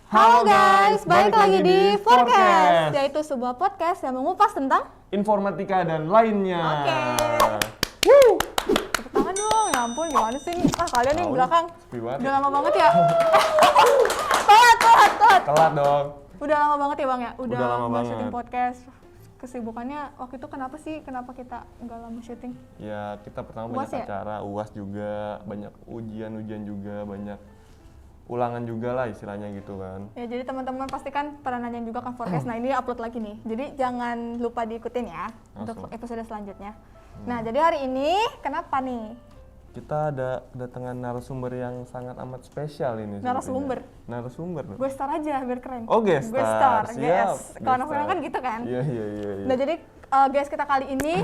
Halo guys, balik lagi di Forecast, Forecast, yaitu sebuah podcast yang mengupas tentang informatika dan lainnya. Oke. Tepuk tangan dong, ya ampun gimana sih nih? Kalian nih di Tahu, belakang sepi banget udah ya. lama banget ya. Telat. Telat dong. Udah lama banget ya Bang ya? Udah lama nggak banget. syuting podcast. Kesibukannya waktu itu kenapa sih? Kenapa kita nggak lama syuting? Ya kita pertama UAS banyak ya? acara, UAS juga, banyak ujian juga, banyak ulangan juga lah istilahnya gitu kan. Ya jadi teman-teman pasti kan pernah nanyain juga kan Forecast. Nah ini upload lagi nih. Jadi jangan lupa diikutin ya untuk Langsung. episode selanjutnya. Nah jadi hari ini kenapa nih? Kita ada kedatangan narasumber yang sangat amat spesial ini. Narasumber? sepertinya. Narasumber dong. Gue star aja biar keren. Oh, guest Gue star. star, Siap. yes. Kalau Guest orang star. kan gitu kan. Iya. Nah jadi guys kita kali ini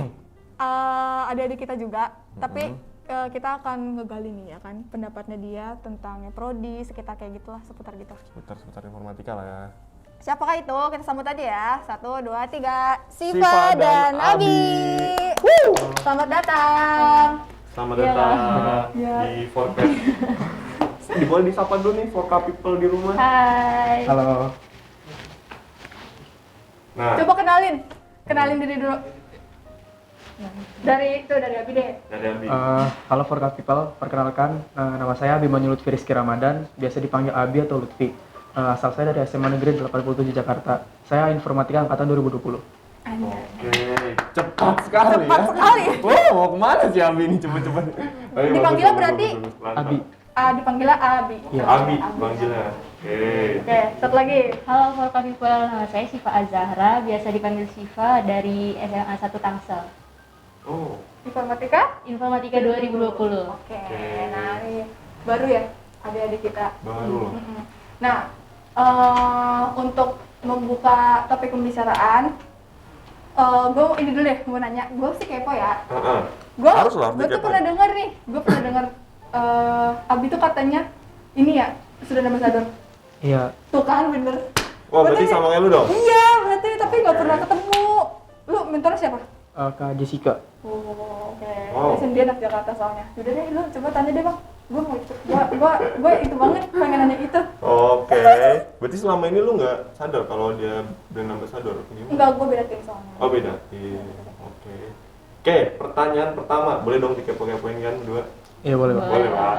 adik-adik kita juga, tapi kita akan ngegali nih ya kan pendapatnya dia tentang prodi sekitar kayak gitulah, seputar gitu. Seputar informatika lah ya. Siapakah itu? Kita sambut aja ya. 1, 2, 3. Siva Siva dan dan Abi. Abi. Selamat datang. Selamat Iya. datang Iya. di Forecast. Boleh disapa dulu nih Forka people di rumah. Hai. Halo, Nah, Coba kenalin diri dulu. Dari Abi deh. dari Abi. halo Forka People, perkenalkan nama saya Bima Lutfi Rizky Ramadan, biasa dipanggil Abi atau Lutfi. Asal saya dari SMA Negeri 87 Jakarta. Saya informatika angkatan 2020. Oke, cepat sekali Cepat ya. sekali. Wow, mau kemana sih Abi ini cepet-cepet? Ayo, Dipanggilnya bagus, berarti mantap. Abi. Dipanggilnya Abi. Iya. Abi, panggilnya. Oke. Oke, satu lagi. Halo Forka People, nama saya Siva Azahra, biasa dipanggil Siva dari SMA 1 Tangsel. Oh, Informatika? Informatika 2020. Oke. Nah ini baru ya adik-adik kita. baru loh. Mm-mm. Nah, untuk membuka topik pembicaraan, gue ini dulu deh mau nanya. Gue sih kepo ya. Harus lah, Gue tuh kepo. pernah dengar nih. Gue pernah dengar Abi tuh katanya ini ya sudah ambassador. Iya, Tuh kan bener. Wah, berarti sama kayak lu dong? Iya berarti tapi nggak pernah ketemu. Lu mentornya siapa? Kak Jessica. Oh, oke. Wow. Dia anak Jakarta soalnya. Yaudah deh, lu coba tanya deh bang. Gue mau ikut. Gue itu banget pengen nanya itu. Oke. Berarti selama ini lu nggak sadar kalau dia brand ambassador? Gimana? Enggak, gue beda tim soalnya. Oh, beda. Iya. Oke. Oke, pertanyaan pertama. Boleh dong dikepo-kepoin kan berdua? Iya boleh Pak. Boleh, Pak.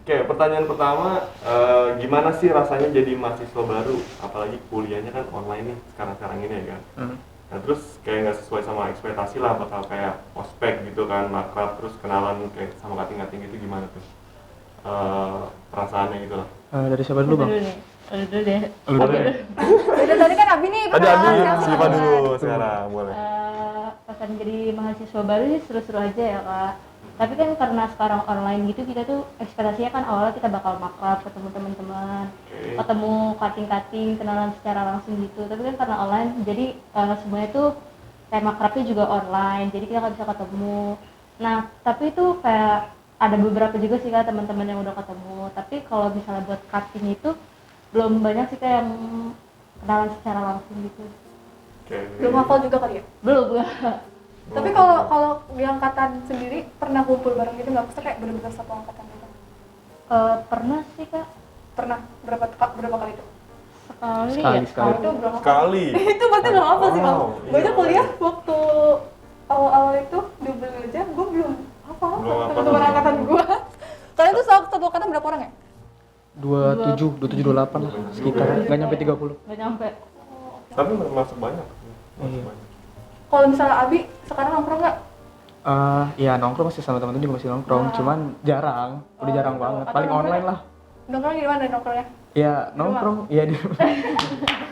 Oke, pertanyaan pertama, gimana sih rasanya jadi mahasiswa baru? Apalagi kuliahnya kan online nih sekarang-sekarang ini ya kan? Nah terus kayak nggak sesuai sama ekspektasi lah, bakal kayak ospek gitu kan, makrab, terus kenalan kayak sama kating-kating gitu, gimana tuh? Perasaannya gitu lah. Dari siapa dulu Bang? Dulu nih, lu dulu deh. Lu dulu deh. Udah tadi kan Abi nih. Tadi Abi, perkenalan, Siva siapa dulu sekarang, boleh. Akan jadi mahasiswa baru sih seru-seru aja ya kak. Tapi kan karena sekarang online gitu, kita tuh ekspektasinya kan awalnya kita bakal makrab, ketemu teman-teman, Oke. ketemu kating-kating, kenalan secara langsung gitu. Tapi kan karena online, jadi semuanya tuh kayak makrabnya juga online, jadi kita nggak bisa ketemu. Nah, tapi itu kayak ada beberapa juga sih kak teman-teman yang udah ketemu. Tapi kalau misalnya buat cutting itu belum banyak sih kayak yang kenalan secara langsung gitu. Oke. Belum hafal juga kali ya? Belum. Tapi kalau di angkatan sendiri pernah kumpul bareng gitu nggak? Maksudnya kayak bener-bener satu angkatan gitu? Pernah sih kak, Pernah berapa kali itu? sekali Sekali, ya. sekali. Itu belum hafal. Sekali. Itu berarti belum hafal sih bang. Wow, Gue aja iya. kuliah waktu awal-awal itu double aja, gue belum hafal Belum hafal. teman-teman angkatan gue. Kalian tuh satu angkatan berapa orang ya? 27, 27, 28 lah sekitar. Nggak nyampe 30. Nggak nyampe. Tapi masuk banyak. Masuk Iya. banyak. Kalau misalnya Abi sekarang nongkrong nggak? Iya nongkrong masih sama teman-teman juga masih nongkrong, cuman jarang, udah jarang banget. Atau Paling nongkrong- online lah. Nongkrong di mana nongkrongnya? Iya nongkrong, iya di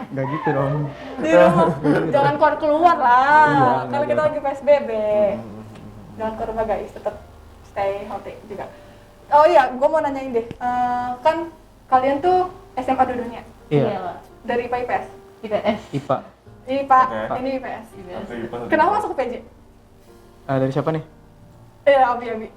nggak gitu dong. Di rumah. Jangan keluar lah. Iya, Kalau nggak kita ada. lagi PSBB. Jangan ke rumah guys, tetap stay healthy juga. Oh iya, gue mau nanyain deh. Kan kalian tuh SMA dua-duanya Iya, Kak. dari IPA IPS. IPS. IPA. Ini Pak, Oke. ini IPS. Satu IPA, satu Kenapa IPA. masuk ke PJ? Dari siapa nih? Iya, Abi.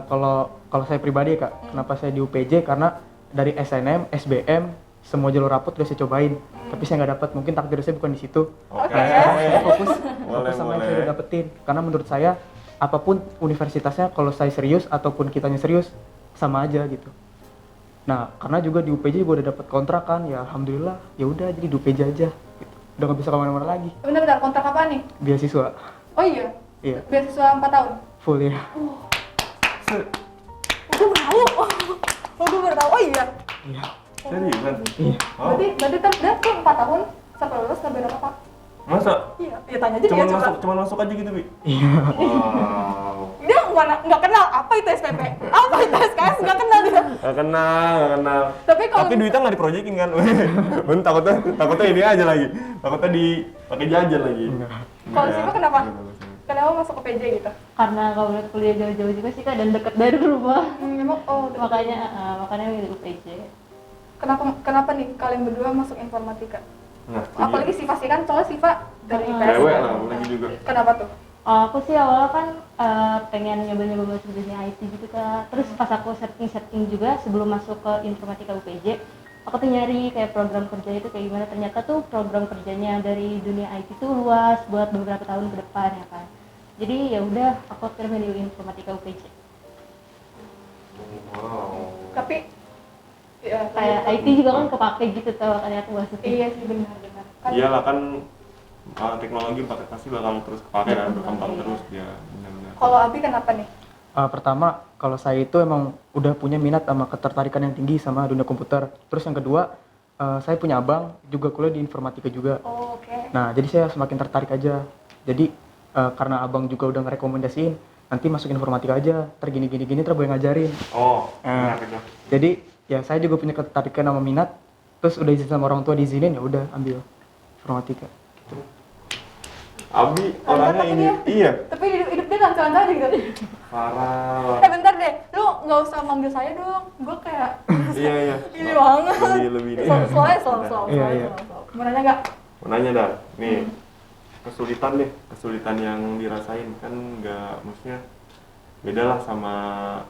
Kalau saya pribadi ya kak, kenapa saya di UPJ? Karena dari SNM, SBM, semua jalur rapot udah saya cobain, tapi saya nggak dapat. Mungkin takdir saya bukan di situ. Oke. Saya fokus Boleh, sama yang boleh. saya udah dapetin. Karena menurut saya apapun universitasnya, kalau saya serius ataupun kitanya serius, sama aja gitu. Nah, karena juga di UPJ gue udah dapat kontrak kan, ya alhamdulillah, ya udah jadi di UPJ aja. Gitu. Udah nggak bisa kemana-mana lagi. Bentar, kontrak apa nih? Beasiswa, Oh iya, iya, beasiswa 4 tahun. full ya. Gue baru tahu. Oh, gue baru tahu. Oh iya. Iya, Seriusan? iya. Oh, Berarti tuh 4 tahun sampai lulus nggak beda apa-apa. masa? Iya, ya tanya aja dia Cuman coba. masuk aja gitu, Bi? Iya. Wow. Dia mana nggak kenal apa itu SPP, apa itu SKS, nggak kenal dia. Gak kenal. Tapi kalau Tapi duitnya nggak diproyekin kan? Ben takutnya ini aja lagi. Takutnya dipakai jajan lagi. Enggak. Kalau Enggak. Siva kenapa? Enggak, bagus. Kenapa masuk ke PJ gitu? Karena kalau boleh kuliah jauh-jauh juga sih Kak, dan deket dari rumah. Emang Makanya milih UPJ. kenapa nih kalian berdua masuk informatika? Nah, Apalagi Siva sih kan, soalnya Siva dari IPS. cewek lah, lagi juga. Kenapa tuh? Aku sih awalnya kan pengen nyoba-nyoba masuk dunia IT gitu Kak. Terus pas aku searching juga sebelum masuk ke informatika UPJ, aku tuh nyari kayak program kerja itu kayak gimana. Ternyata tuh program kerjanya dari dunia IT tuh luas buat beberapa tahun ke depan ya kan. Jadi ya udah aku akhirnya milih informatika UPJ. Wow. Tapi ya, Kayak IT juga kan kepake gitu tuh, makanya aku masuk. Iya sih benar. Kan Iyalah kan teknologi pasti bakal terus kepake dan berkembang terus dia benar-benar. kalau Abi kenapa nih? Pertama, kalau saya itu emang udah punya minat sama ketertarikan yang tinggi sama dunia komputer. Terus yang kedua, saya punya abang juga kuliah di informatika juga. Oh, oke. Nah, jadi saya semakin tertarik aja. Jadi karena abang juga udah ngerekomendasiin, nanti masuk informatika aja, tergini terus gue ngajarin. Oh, Eh. enak itu. Jadi ya saya juga punya ketertarikan sama minat. Terus udah izin sama orang tua diizinin, ya udah ambil informatika. Abi orangnya tapi ini, dia- iya. Tapi hidup dia lancar-lancar aja gitu. Parah. Bentar deh, lu nggak usah manggil saya dong. Gue kayak Iya. ini banget. Lebih. Slow. Iya, iya. Mau nanya nggak? Mau nanya dah, nih kesulitan yang dirasain kan nggak, maksudnya beda lah sama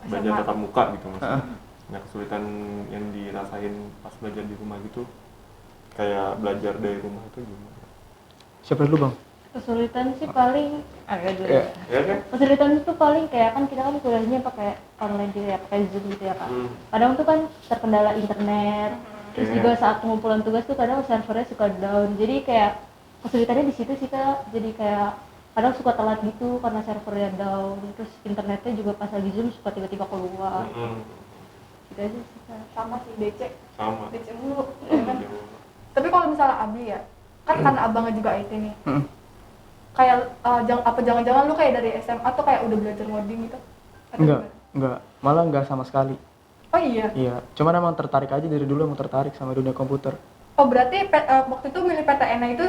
belajar SMA. tatap muka gitu maksudnya. Nah, kesulitan yang dirasain pas belajar di rumah gitu, kayak belajar dari rumah itu gimana? Siapa dulu bang? Kesulitan sih paling agak dulu. Iya. Ya kan? Kesulitan itu paling kayak kan kita kan kuliahnya pakai online gitu ya, pakai Zoom gitu ya Kak. Kadang tuh kan terkendala internet. Terus Iya. juga saat pengumpulan tugas tuh kadang servernya suka down. Jadi kayak kesulitannya di situ sih Kak. Jadi kayak kadang suka telat gitu karena servernya down. Terus internetnya juga pas lagi Zoom suka tiba-tiba keluar. Gitu aja sih Kak. Sama sih DC Sama. dulu. Ya kan? Tapi kalau misalnya Abi ya, kan karena abangnya juga IT nih. Kayak jangan-jangan lu kayak dari SMA tuh kayak udah belajar ngoding gitu? Atau Enggak, gimana? enggak. Malah enggak sama sekali. Oh iya. Iya, cuman emang tertarik aja dari dulu, emang tertarik sama dunia komputer. Oh berarti waktu itu milih PTN itu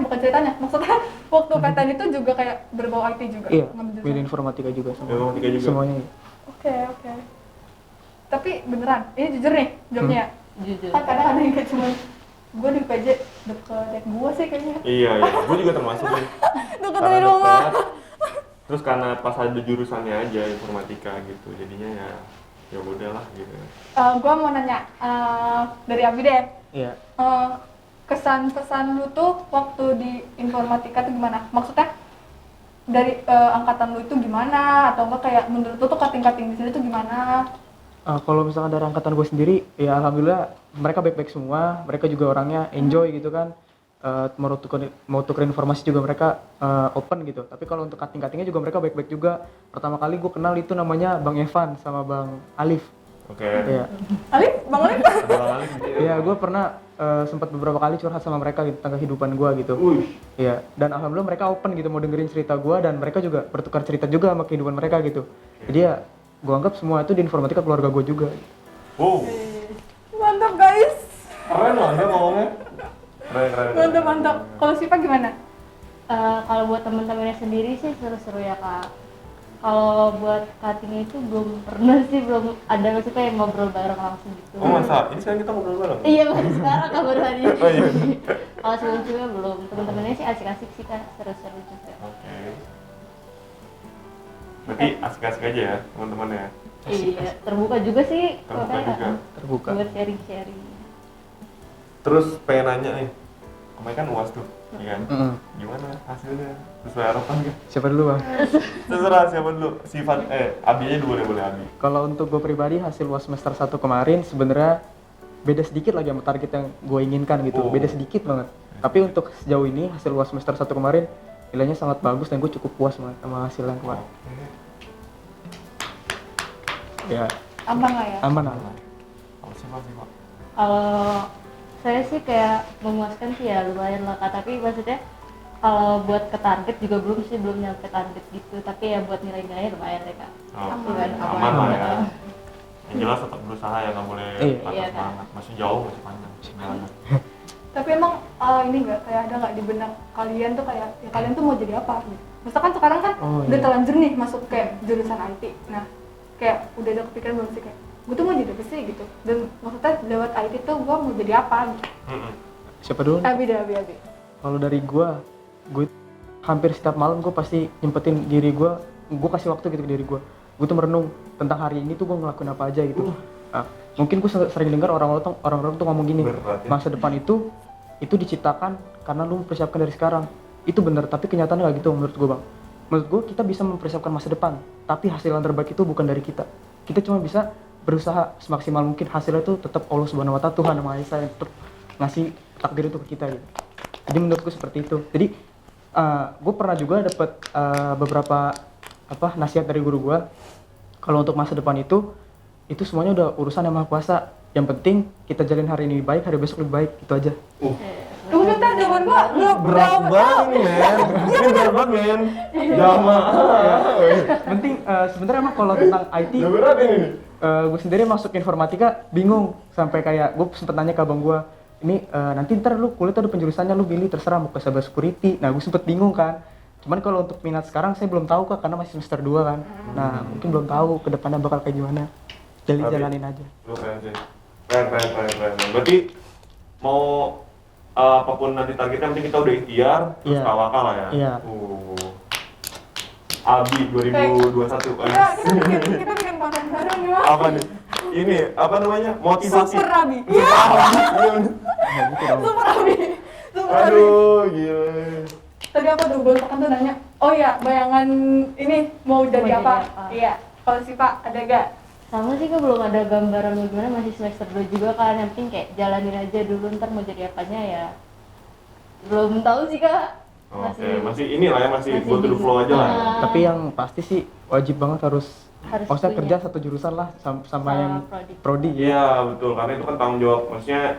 bukan ceritanya, maksudnya waktu PTN itu juga kayak berbau IT juga? Iya, ngambil jurusan? milih informatika juga semua. Informatika juga. Semuanya. Iya. Oke. Tapi beneran, ini jujur nih jawabnya ya? Jujur. Kan kadang ada yang kayak cuman gue di PJ deket gue sih kayaknya. Iya, gue juga termasuk nih. Deket Karena dari rumah. dekat, terus karena pas ada jurusannya aja informatika gitu, jadinya ya udahlah gitu. Gue mau nanya dari Abi deh. Iya. Kesan-pesan lu tuh waktu di informatika tuh gimana? Maksudnya dari angkatan lu itu gimana? Atau enggak kayak menurut lu tuh kating-kating di sini tuh gimana? Kalau misalkan dari angkatan gue sendiri, ya alhamdulillah mereka baik-baik semua. Mereka juga orangnya enjoy gitu kan. Mau tuker informasi juga mereka open gitu. Tapi kalau untuk cutting-cuttingnya juga mereka baik-baik juga. Pertama kali gue kenal itu namanya Bang Evan sama Bang Alif. Oke. Iya. Alif? Bang Alif? Iya, gue pernah sempat beberapa kali curhat sama mereka gitu, tentang kehidupan gue gitu. Iya, dan alhamdulillah mereka open gitu mau dengerin cerita gue, dan mereka juga bertukar cerita juga sama kehidupan mereka gitu. Jadi ya, gue anggap semua itu di informatika keluarga gue juga. Wow, Mantap guys. keren loh dia ngomongnya. Keren. Mantap. Kalau Siva gimana? Kalau buat teman-temannya sendiri sih seru-seru ya Kak. Kalau buat cutting itu belum pernah sih, belum ada maksudnya yang ngobrol bareng langsung gitu. Oh masa? Ini sekarang kita ngobrol bareng? Iya baru sekarang Kak, baru hari ini. Oh iya. Kalau sebelum-sebelumnya belum. Teman-temannya sih asik-asik sih Kak, seru-seru juga. Oke. Berarti asik-asik aja ya teman-temannya. Iya, terbuka juga sih. Terbuka makanya, juga. Terbuka. Buat sharing-sharing. Terus pengen nanya nih, kemarin kan UAS tuh, ya kan? Gimana hasilnya? Sesuai harapan gak? Siapa dulu bang? Terserah siapa dulu. Sifat Abi aja dulu boleh Abi. Kalau untuk gue pribadi hasil UAS semester 1 kemarin sebenarnya beda sedikit lagi sama target yang gue inginkan gitu. Oh. Beda sedikit banget. Tapi untuk sejauh ini hasil UAS semester 1 kemarin nilainya sangat bagus dan gue cukup puas banget sama hasil yang kemarin. Ya, Aman lah ya. aman lah. Kalau sifat sih Pak. Kalau saya sih kayak memuaskan sih ya lumayan lah Kak, tapi maksudnya kalau buat ke target juga belum nyampe target gitu, tapi ya buat nilai-nilainya lumayan deh Kak. Oh, Lumayan aman lah ya. Yang jelas tetap berusaha ya, nggak boleh Iya. patah Iya, kan. semangat. Masih jauh, masih panjang. Jalannya. Tapi emang ini nggak kayak ada nggak di benak kalian tuh kayak ya kalian tuh mau jadi apa gitu. Misalkan sekarang kan Oh, udah iya. terlanjur nih masuk kayak jurusan IT. Nah, kayak udah ada kepikiran belum sih kayak gue tuh mau jadi apa sih gitu. Dan maksudnya lewat IT tuh gue mau jadi apa gitu. Siapa dulu? Abi. Kalau dari gue hampir setiap malam gue pasti nyempetin diri gue kasih waktu gitu ke diri gue tuh merenung tentang hari ini tuh gue ngelakuin apa aja gitu. Nah, mungkin gue sering dengar orang-orang tuh ngomong gini, Berat ya. masa depan itu diciptakan karena lu mempersiapkan dari sekarang. Itu benar, tapi kenyataannya nggak gitu menurut gue bang. Menurut gue kita bisa mempersiapkan masa depan, tapi hasil yang terbaik itu bukan dari kita. Kita cuma bisa berusaha semaksimal mungkin, hasilnya itu tetap Allah Subhanahu Wa Ta'ala, Tuhan yang Maha Esa yang tetap ngasih takdir itu ke kita gitu. Jadi menurutku seperti itu. Jadi gue pernah juga dapat beberapa nasihat dari guru gue. Kalau untuk masa depan itu semuanya udah urusan yang Maha Kuasa. Yang penting kita jalin hari ini baik, hari besok lebih baik, itu aja. Tunggu bentar, jawaban gua Berat banget nih men. Ini berat banget men. Jamaah. Penting sebenarnya emang kalau tentang IT, Udah berat ini. gue sendiri masuk informatika bingung, sampai kayak gue sempet nanya ke abang gue, ini nanti ntar lu kuliah tuh ada penjurusannya, lu pilih terserah mau ke cyber security. Nah gue sempet bingung kan, cuman kalau untuk minat sekarang saya belum tahu Kak, karena masih semester 2 kan. Nah mungkin belum tahu kedepannya bakal kayak gimana, jadi Tapi- jalanin aja. Lu keren sih. Keren. Berarti mau apapun nanti targetnya, penting kita udah ikhtiar, terus Iya. tawakal lah ya. Iya. Abi 2021. Ya, kita bikin konten baru nih Mas. Apa nih? Ini apa namanya? Motivasi. Super Abi. Nah, gitu dong. Super Abi. Aduh, gila. Tadi apa tuh? Gue kan tuh nanya. Oh iya, bayangan ini mau jadi Mau jadi apa? apa? Iya. Kalau si Pak ada gak? Sama sih Kak, belum ada gambaran bagaimana, masih semester 2 juga kan, yang penting kayak jalanin aja dulu, ntar mau jadi apanya ya belum tahu sih Kak. Masih inilah ya, masih go to the flow aja lah. Ya. Tapi yang pasti sih wajib banget harus maksudnya punya. kerja satu jurusan lah sama yang prodi. Iya betul, karena itu kan tanggung jawab. Maksudnya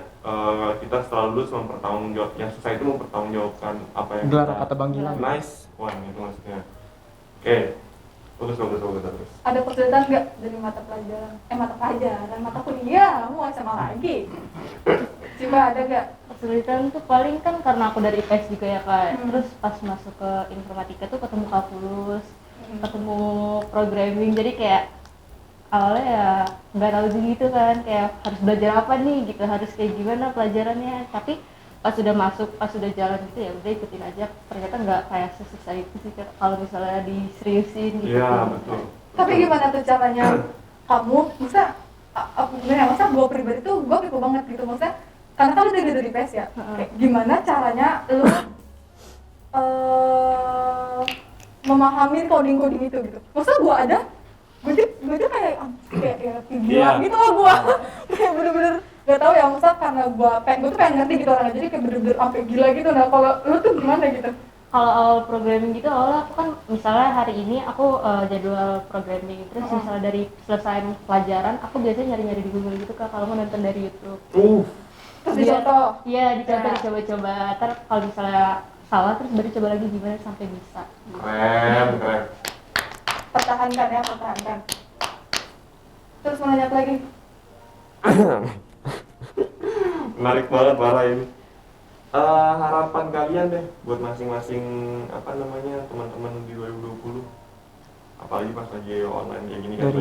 kita setelah lulus mempertanggung jawab, yang susah itu mempertanggungjawabkan apa yang Gelar kita. kata Gilang. Nice, wah itu maksudnya. Oke, bagus. Ada kesulitan nggak dari mata pelajaran, mata kuliah? Mau SMA lagi? Coba ada nggak? Kesulitan tuh paling kan karena aku dari IPS juga ya Kak, terus pas masuk ke informatika tuh ketemu kalkulus, ketemu programming, jadi kayak awalnya ya nggak tahu gitu kan, kayak harus belajar apa nih gitu, harus kayak gimana pelajarannya, tapi pas sudah masuk, pas sudah jalan gitu ya udah ikutin aja, ternyata nggak kayak sesusah itu sih Kak, kalau misalnya diseriusin gitu. Iya betul. Tapi gimana tuh caranya kamu? Masa gue pribadi tuh gue kepo banget gitu, maksudnya karena kan lu dari PES ya. Kayak gimana caranya lu memahami coding itu gitu? Maksudnya gue tuh kayak gila Iya. gitu loh gue. Kayak bener-bener gak tau ya, maksudnya karena gue tuh pengen ngerti gitu orangnya, jadi kayak bener-bener sampai gila gitu. Nah kalau lu tuh gimana gitu? Kalau awal programming gitu, awalnya aku kan misalnya hari ini aku jadwal programming, terus misalnya dari selesai pelajaran aku biasanya nyari-nyari di Google gitu Kak, kalau mau nonton dari YouTube. Terus dicontoh? Iya, dicontoh, dicoba-coba. Ntar kalau misalnya salah terus baru coba lagi gimana sampai bisa. Keren. Pertahankan. Terus mau nanya apa lagi? Menarik banget parah ini. Harapan kalian deh buat masing-masing teman-teman di 2020, apalagi pas lagi online kayak gini kan.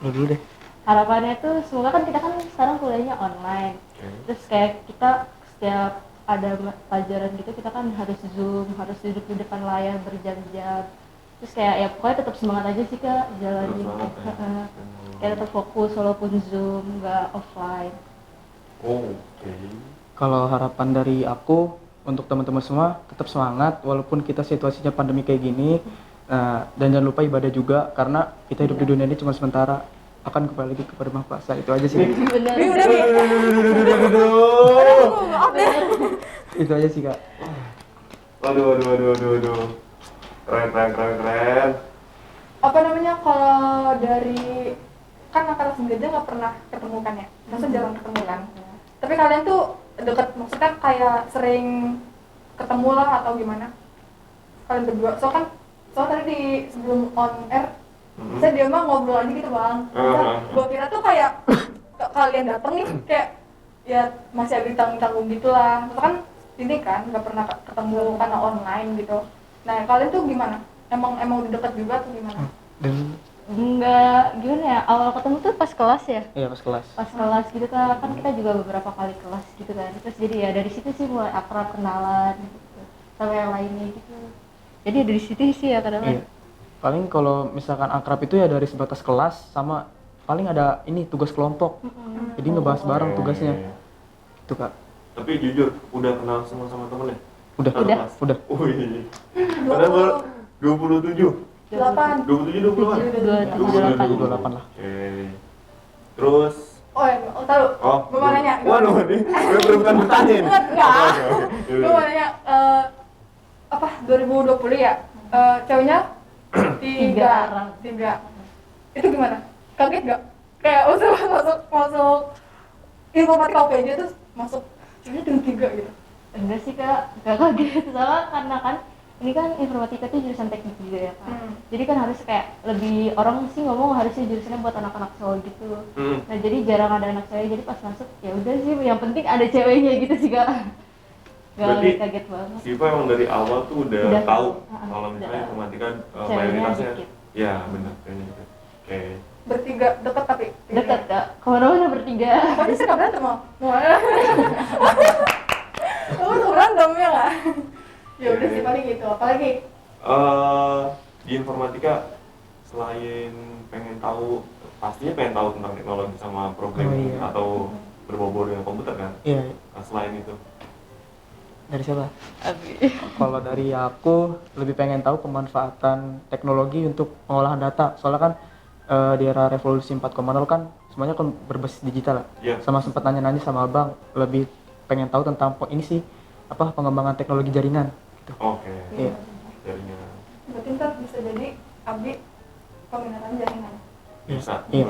Lu dulu deh. Harapannya tuh semoga kan kita kan sekarang kuliahnya online. Terus kayak kita setiap ada pelajaran gitu kita kan harus Zoom, harus duduk di depan layar berjam-jam. Terus kayak ya pokoknya tetap semangat aja sih Kak, jalanin. Kayak tetap fokus walaupun Zoom, nggak offline. Oke. Kalau harapan dari aku untuk teman-teman semua tetap semangat walaupun kita situasinya pandemi kayak gini. Nah, dan jangan lupa ibadah juga karena kita hidup di dunia ini cuma sementara, akan kembali lagi kepada Maha Kuasa. Itu aja sih. Bener. Ini udah nih. Maaf deh. Itu aja sih, Kak. Waduh. Keren. Apa namanya, kalau dari kan anak sendiri nggak pernah ketemu kan ya, maksudnya jarang ketemu kan. Tapi kalian tuh deket, maksudnya kayak sering ketemu lah atau gimana? Kalian berdua, soalnya tadi di sebelum on air, saya dia mah ngobrol aja gitu bang. Gua kira tuh kayak kalian dateng nih kayak ya masih ada ditanggung-tanggung gitulah. Kan ini kan nggak pernah ketemu karena online gitu. Nah kalian tuh gimana? Emang udah deket juga atau gimana? Dan Enggak, gimana ya, awal ketemu tuh pas kelas ya? iya pas kelas. Pas kelas gitu kan kita juga beberapa kali kelas gitu kan, terus jadi ya dari situ sih mulai akrab, kenalan gitu sama yang lainnya gitu. Jadi dari situ sih ya kadang. Iya. Paling kalau misalkan akrab itu ya dari sebatas kelas sama paling ada ini tugas kelompok. Jadi ngebahas bareng tugasnya. Itu, Kak. Tapi jujur, udah kenal sama temennya? Udah. Udah. Wih. Padahal baru 27. 8. 27, 28? 28 lah. Oke. Terus Oh ya, tahu. Gue mau nanya. Waduh, ini gue berebutan bertanya nih. Enggak. Gue mau nanya, apa 2020 ya? Ceweknya tiga. Itu gimana? Kaget gak? Kayak masuk informatika UPJ terus masuk ceweknya dengan 3 gitu. Enggak sih Kak, gak kaget soalnya karena kan ini kan informatika tuh jurusan teknik juga ya Kak. Jadi kan harus kayak lebih, orang sih ngomong harusnya jurusannya buat anak-anak cowok gitu. Nah jadi jarang ada anak cewek, jadi pas masuk ya udah sih yang penting ada ceweknya gitu sih Kak. Gak kaget banget. Siva emang dari awal tuh udah tahu kalau misalnya informatika mayoritasnya dikit. ya benar kayaknya gitu. Oke. Bertiga deket tapi Deket Kak, kemana-mana bertiga. tapi suka berantem mau suka berantem ya nggak? Ya udah sih paling gitu. Apalagi Di informatika selain pastinya pengen tahu tentang teknologi sama programming atau berbau dengan komputer kan? Iya. Nah, selain itu Dari siapa? Abi. Kalau dari aku lebih pengen tahu pemanfaatan teknologi untuk pengolahan data. Soalnya kan di era revolusi 4.0 kan semuanya kan berbasis digital lah. Iya. Sama sempat nanya-nanya sama abang, lebih pengen tahu tentang ini sih apa pengembangan teknologi jaringan. Gitu. Oke. Iya. Jaringan. berarti ntar bisa jadi Abi peminatan jaringan. Bisa. Iya.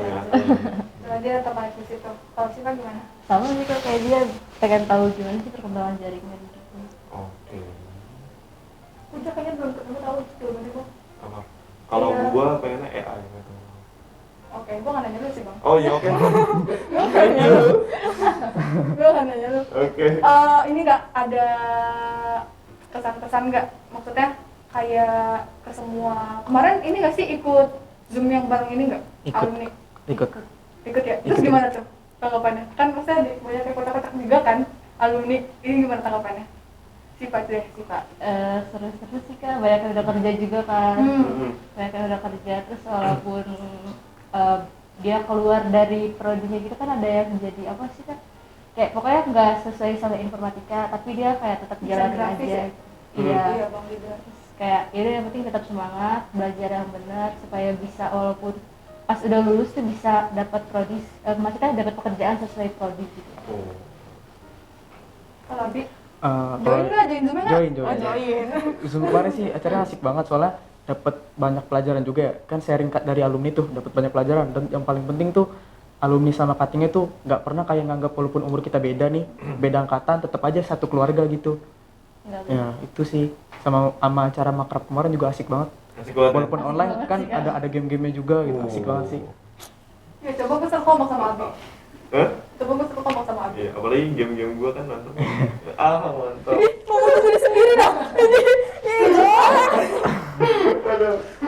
Kalau dia tertarik di situ. Kalau Siva gimana? Sama sih Kak, kayak dia pengen tahu gimana sih perkembangan jaringan gitu. Oke. Udah kayaknya belum tahu belum. Apa? Kalau Iya. gua pengennya AI gitu. Oke, gua nggak nanya lu sih bang. Oh iya oke. Gua nggak nanya lu. Gua nggak nanya lu. Oke. Ini nggak ada kesan-kesan nggak? Maksudnya kayak ke semua. Kemarin ini nggak sih ikut Zoom yang bareng ini nggak? Ikut. Alumni. Ikut. Ikut ya? Terus Ikut. gimana tuh tanggapannya? Kan maksudnya banyak yang kotak-kotak juga kan alumni. Ini gimana tanggapannya? Sifat. Seru-seru sih Kak, banyak yang udah kerja juga kan. Banyak yang udah kerja, terus walaupun dia keluar dari prodinya gitu kan ada yang jadi apa sih Kak? Kayak pokoknya nggak sesuai sama informatika, tapi dia kayak tetap Desain jalanin grafis aja. ya? Iya. Iya bang juga. Terus kayak ya udah yang penting tetap semangat, belajar yang benar supaya bisa walaupun pas udah lulus tuh bisa dapat prodi, maksudnya dapat pekerjaan sesuai prodi gitu. Oh. Kalau Abi Kalau- join nggak? Join Zoom-nya nggak? Join. Oh join. Zoom kemarin sih acaranya asik banget soalnya dapat banyak pelajaran juga ya. Kan sharing dari alumni tuh dapat banyak pelajaran, dan yang paling penting tuh alumni sama cuttingnya tuh nggak pernah kayak nganggap walaupun umur kita beda nih, beda angkatan tetap aja satu keluarga gitu. Nggak Ya itu sih sama acara makrab kemarin juga asik banget. Asik banget. Walaupun online kan ada game-gamenya juga gitu, asik banget sih. Ya coba gue seru ngomong sama Abi. Hah? Coba gue seru ngomong sama Abi. Iya, apalagi game-game gua kan mantap. Mantap. Mau diri sendiri dong.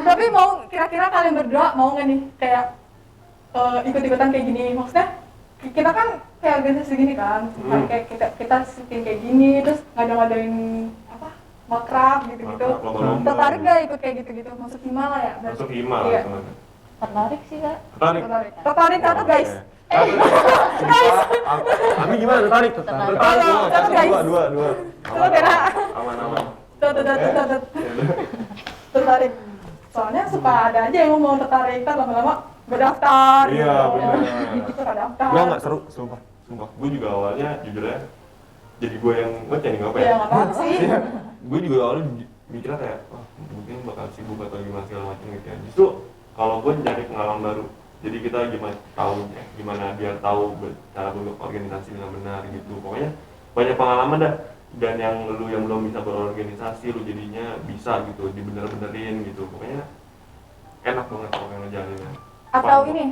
Tapi mau kira-kira kalian berdua mau nggak nih kayak ikut-ikutan kayak gini? Maksudnya kita kan kayak organisasi gini kan, kayak kita syuting kayak gini, terus ngadain apa makrab gitu-gitu. Makrab, lomba-lomba. Tertarik gak ikut kayak gitu-gitu? Masuk Hima lah ya? berarti? Masuk Hima Iya. lah teman. tertarik sih Kak. Tertarik. Tertarik karena Oke. guys, Ami gimana? Tertarik? Tertarik. Satu, guys. Dua. Aman. Tuh. Tertarik. Soalnya suka ada aja yang ngomong tertarik, kan lama-lama gue daftar. Iya, benar. Gitu kan daftar. Nggak seru, sumpah. Gue juga awalnya jujur ya, jadi gue yang ngecek nih, nggak apa Iya, ya? nggak apa-apa sih. Gue juga awalnya mikirnya kayak, wah mungkin bakal sibuk atau gimana segala macam gitu ya. Justru kalau gue nyari pengalaman baru, jadi kita gimana biar tahu cara berorganisasi dengan benar gitu. Pokoknya banyak pengalaman dah. Dan yang belum bisa berorganisasi, lu jadinya bisa gitu, dibener-benerin gitu. Pokoknya enak banget kalau yang ngejalaninnya.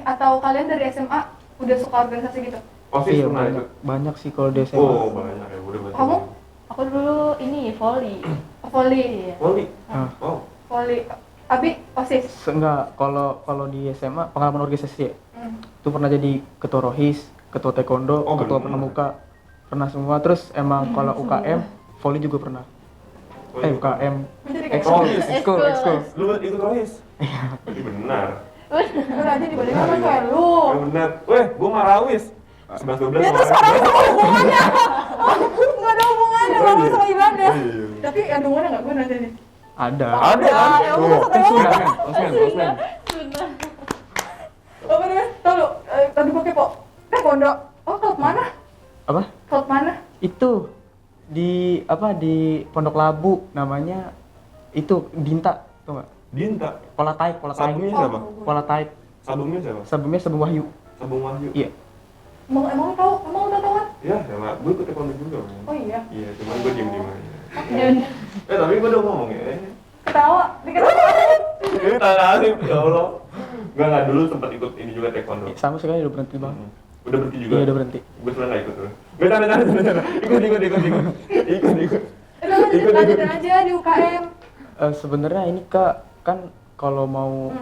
Atau kalian dari SMA udah suka organisasi gitu? Pasti Iya, pernah itu. banyak sih kalau di SMA. Oh banyak ya, udah banyak. Kamu? Aku dulu ini volley. Volley. Iya. Voli? Ah. Oh. Volley. Abi, OSIS. Enggak, kalau di SMA pengalaman organisasi ya. Itu pernah jadi ketua rohis, ketua taekwondo, Oh, ketua bener. pramuka, pernah semua. Terus emang kalau UKM, volley juga pernah. UKM, Menjadi kayak ekskul, Rohis. ekskul. Lu ikut rohis? Berarti benar. Udah aja dibandingin sama kayak lu. Ya benar. Weh, gua marawis. 11-12 Ya terus sekarang itu hubungannya. Nggak ada hubungannya banget sama ibadah. Iya. Tapi ada hubungannya nggak gue nanya nih? Ada. Ada kan? Ya udah, Tuh. satu orang. Osman. Apa namanya? Tahu lu, tadi gue kepo. Taekwondo. Oh, klub mana? Apa? Klub mana? Itu di Pondok Labu namanya itu Dinta, tau nggak? Dinta. Pola Taik. Sabungnya siapa? Pola Taik. Sabungnya siapa? Sebelumnya Sabung Wahyu. Sabung Wahyu. Iya. Emang tahu? Emang udah tahu kan? Ya, sama. Gue ikut taekwondo juga, man. Oh iya. Iya, cuman gue diem-diem aja. Dan Tapi gue udah ngomong ya. Ketawa. Diketawa. Ini tanya Arif, ya Allah. Nggak dulu sempat ikut ini juga taekwondo. Sama sekali udah berhenti bang. Udah berhenti juga? Iya udah berhenti. Gue sebenernya nggak ikut tuh. Gue tanya. Ikut. Lanjutin aja di UKM. Sebenarnya ini Kak, kan kalau mau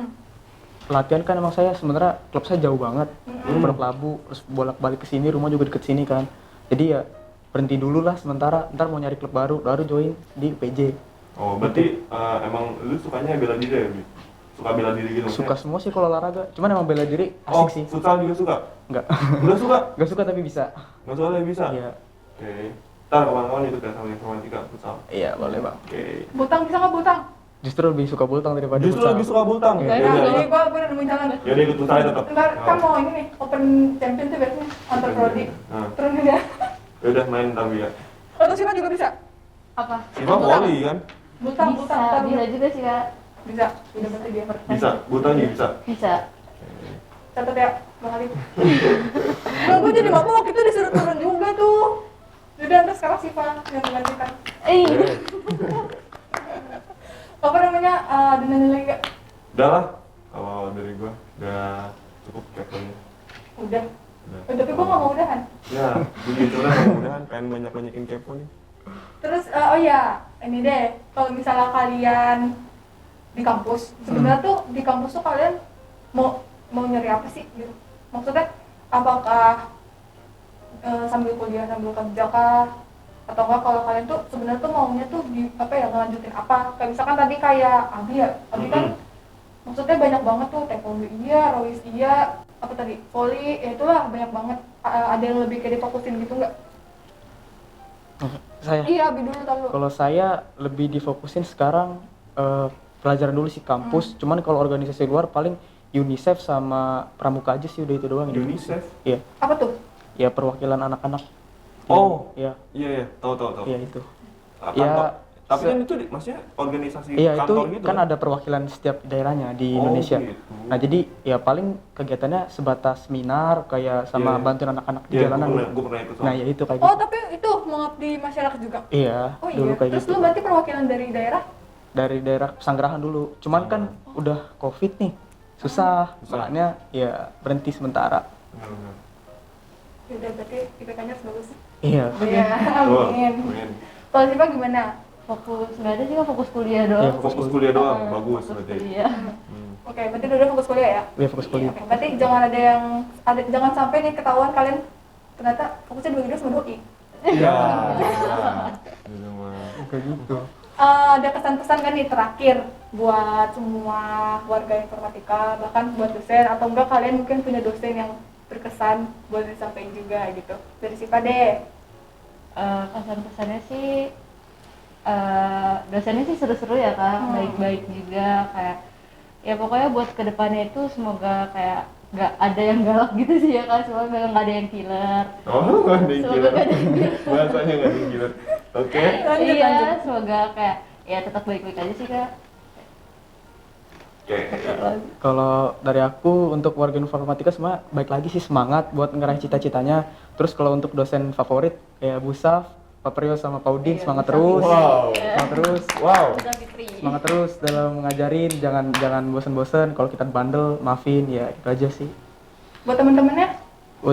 latihan kan emang saya sebenarnya klub saya jauh banget. Pondok Labu, terus bolak-balik ke sini, rumah juga deket sini kan. Jadi ya berhenti dulu lah sementara, ntar mau nyari klub baru join di PJ. Oh, berarti emang lu sukanya bela diri ya, Bi? Suka bela diri gitu? Suka semua sih kalau olahraga, cuman emang bela diri asik Oh, sih. futsal juga suka? Enggak. Udah suka? Enggak suka tapi bisa. Nggak suka tapi bisa? Iya. Oke. Ntar kawan-kawan itu kan sama informatika futsal. Iya, boleh, Bang. Oke. Butang bisa nggak butang? Justru lebih suka bultang daripada Justru futsal. lebih suka bultang? Iya. Nah, jadi gue udah nemuin jalan. Yaudah ikut futsal tetap? Ntar kan mau ini nih, Open Champion tuh biasanya antar prodi. Nah, Turun ya. yaudah main tapi ya. Atau Siva juga bisa? apa? Siva volley kan? Butang. Bisa juga sih Kak. Bisa. Udah berarti dia Bisa, bultang juga bisa? Bisa. Catat ya, Bang Alif. Nah, gue jadi mabuk, itu disuruh turun juga tuh. Udah, ntar sekarang Siva yang menggantikan. Apa namanya, ada nanya lagi gak? Udah lah, kalau dari gua udah cukup captionnya. Udah. Tapi gue gak mau udahan. Ya, begitu lah mudah-mudahan pengen banyak-banyakin kepo nih. Terus, oh iya, ini deh, kalau misalnya kalian di kampus, sebenarnya tuh di kampus tuh kalian mau nyari apa sih gitu? Maksudnya, apakah sambil kuliah sambil kerja kah? Atau enggak kalau kalian tuh sebenarnya tuh maunya tuh di apa ya, ngelanjutin apa? Kayak misalkan tadi kayak Abi ya, Abi kan maksudnya banyak banget tuh, taekwondo iya, rohis iya, apa tadi, volley, ya itulah banyak banget. Ada yang lebih kayak difokusin gitu nggak? Saya. Iya, Abi dulu tahu. Kalau saya lebih difokusin sekarang pelajaran dulu sih kampus. Cuman kalau organisasi luar paling UNICEF sama Pramuka aja sih, udah itu doang. UNICEF? Iya. Apa tuh? Ya perwakilan anak-anak. Oh. Iya. Iya, tahu. Iya itu. Kantor. Tapi kan itu maksudnya organisasi Iya itu kantor gitu kan ada perwakilan setiap daerahnya di Indonesia. Gitu. Nah jadi ya paling kegiatannya sebatas seminar kayak sama Iya. bantuin anak-anak di Iya, jalanan. gue pernah ikut. Nah ya itu kayak Oh, gitu. tapi itu mengabdi masyarakat juga. Iya. Oh Dulu iya. kayak Terus gitu. lu berarti perwakilan dari daerah? Dari daerah Pesanggerahan dulu. Cuman kan udah COVID nih, susah. Makanya ya berhenti sementara. Benar-benar. Ya udah, berarti IPK-nya harus bagus. Iya. Iya, amin. Amin. Kalau Siva gimana? Fokus nggak ada sih Kak, fokus kuliah Iya, doang. Fokus kuliah doang, bagus berarti. Iya. Oke, berarti udah fokus kuliah ya? Iya fokus kuliah. Oke, berarti jangan jangan sampai nih ketahuan kalian ternyata fokusnya dua sama doi. Iya. Kayak gitu. Ada pesan-pesan kan nih terakhir buat semua warga informatika, bahkan buat dosen atau enggak kalian mungkin punya dosen yang berkesan buat disampaikan juga gitu dari Siva deh? Kesan-kesannya sih dosennya sih seru-seru ya Kak, baik-baik juga kayak ya pokoknya buat kedepannya itu semoga kayak nggak ada yang galak gitu sih ya Kak, semoga nggak ada yang killer. Oh, nggak ada yang Semoga killer. nggak ada yang killer. Bahasanya nggak ada yang killer. Oke. Lanjut, Iya, lanjut. semoga kayak ya tetap baik-baik aja sih Kak. Oke. Kalau dari aku untuk warga informatika semua baik lagi sih, semangat buat ngeraih cita-citanya. Terus kalau untuk dosen favorit kayak Bu Saf, Pak Priyo sama Pak Udin, Iya, semangat Bu Saf. terus. Wow. Semangat terus. Wow. Udah Fitri. Semangat terus dalam mengajarin, jangan bosan-bosan. Kalau kita bandel, maafin ya, itu aja sih. Buat temen-temennya?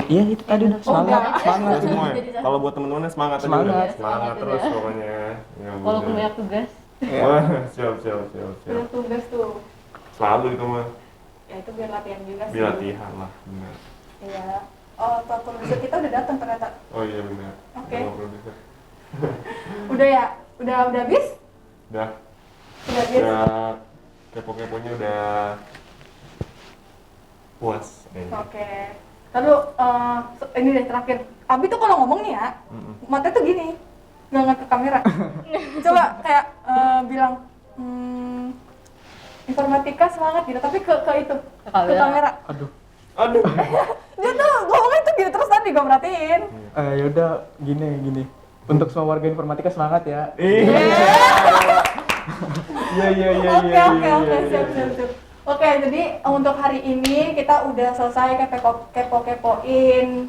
Iya itu tadi udah. semangat, udah. semangat. Buat semua ya. Kalau buat temen-temennya semangat aja Semangat. udah. Iya, Semangat semangat terus udah. pokoknya. Ya, Walaupun bener. banyak tugas. Wah, siap. Udah tugas tuh. Selalu itu mah Ya itu biar latihan juga sih. di latihan lah, benar. Iya. Oh, Pak Produser kita udah datang ternyata. Oh iya benar. Oke. Sama produser. Udah ya? Udah habis? Udah. Udah habis? Udah kepo-keponya udah puas kayaknya. Oke. Lalu ini deh terakhir. Abi tuh kalau ngomong nih ya, mata tuh gini, nggak ngeliat ke kamera. Coba kayak bilang informatika semangat gitu, tapi ke itu Ke ke kamera. kamera. Aduh. Aduh. Dia tuh ngomongnya tuh gitu terus tadi gue perhatiin. Yaudah gini. Untuk semua warga informatika semangat ya. Iya. Iya. Oke, siap. Oke, jadi untuk hari ini kita udah selesai kepo-kepoin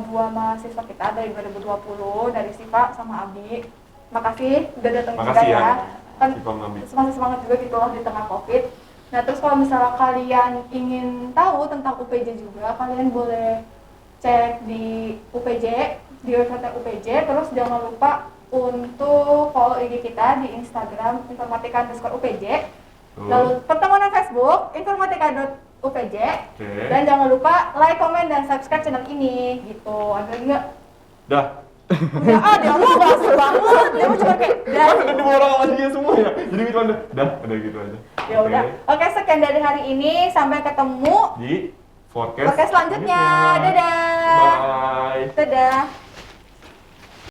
dua mahasiswa kita dari 2020, dari Siva sama Abi. Makasih udah datang juga Makasih ya. ya. Kan Siva sama Abi. masih semangat juga gitu loh di tengah Covid. Nah, terus kalau misalnya kalian ingin tahu tentang UPJ juga, kalian boleh cek di UPJ, di website UPJ. Terus jangan lupa untuk follow IG kita di Instagram informatika_UPJ. Lalu pertemuan Facebook informatika.upj. Oke. Dan jangan lupa like, komen, dan subscribe channel ini gitu. Ada lagi nggak? Dah. Udah, dia mau basi banget. Dia mau cuma kayak dah. Kan dua orang sama dia semua ya. Jadi gitu aja. Udah gitu aja. Ya udah. Oke, sekian dari hari ini. Sampai ketemu Di podcast podcast selanjutnya. Dadah. Bye. Dadah.